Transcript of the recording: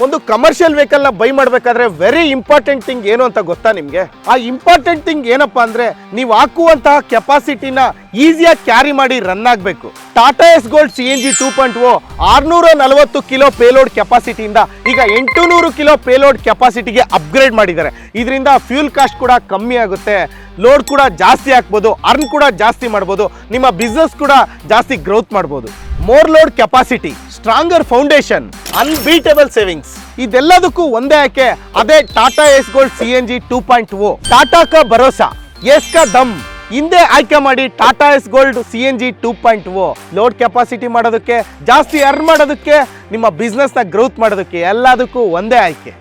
ಒಂದು commercial vehicle ನ by ಮಾಡಬೇಕಾದ್ರೆ ವೆರಿ ಇಂಪಾರ್ಟೆಂಟ್ ಥಿಂಗ್ ಏನು ಅಂತ ಗೊತ್ತಾ ನಿಮಗೆ? ಆ ಇಂಪಾರ್ಟೆಂಟ್ ಥಿಂಗ್ ಏನಪ್ಪಾ ಅಂದ್ರೆ ನೀವು ಹಾಕುವಂತಹ ಕೆಪಾಸಿಟಿನ ಈಸಿಯಾಗಿ ಕ್ಯಾರಿ ಮಾಡಿ ರನ್ ಆಗಬೇಕು. Tata Ace Gold CNG 2.0 640 kilo payload ಕೆಪಾಸಿಟಿಯಿಂದ ಈಗ 800 ಕಿಲೋ ಪೇಲೋಡ್ ಕೆಪಾಸಿಟಿಗೆ ಅಪ್ಗ್ರೇಡ್ ಮಾಡಿದ್ದಾರೆ. ಇದರಿಂದ ಫ್ಯೂಲ್ ಕಾಸ್ಟ್ ಕೂಡ ಕಮ್ಮಿ ಆಗುತ್ತೆ, ಲೋಡ್ ಕೂಡ ಜಾಸ್ತಿ ಹಾಕ್ಬೋದು, ಅರ್ನ್ ಕೂಡ ಜಾಸ್ತಿ ಮಾಡ್ಬೋದು, ನಿಮ್ಮ ಬಿಸ್ನೆಸ್ ಕೂಡ ಜಾಸ್ತಿ ಗ್ರೋತ್ ಮಾಡ್ಬೋದು. More load capacity, stronger foundation, unbeatable savings, ಇದೆಲ್ಲದಕ್ಕೂ ಒಂದೇ ಆಯ್ಕೆ, ಅದೇ Tata Ace Gold CNG 2.0. Tata ಕಾ ಭರೋಸಾ, ಎಸ್ ಕಾ ದಮ್. ಹಿಂದೆ ಆಯ್ಕೆ ಮಾಡಿ Tata Ace Gold CNG 2.0. Load capacity ಮಾಡೋದಕ್ಕೆ, ಜಾಸ್ತಿ ಅರ್ನ್ ಮಾಡೋದಕ್ಕೆ, ನಿಮ್ಮ ಬಿಸ್ನೆಸ್ನ ಗ್ರೋತ್ ಮಾಡೋದಕ್ಕೆ ಎಲ್ಲದಕ್ಕೂ ಒಂದೇ ಆಯ್ಕೆ.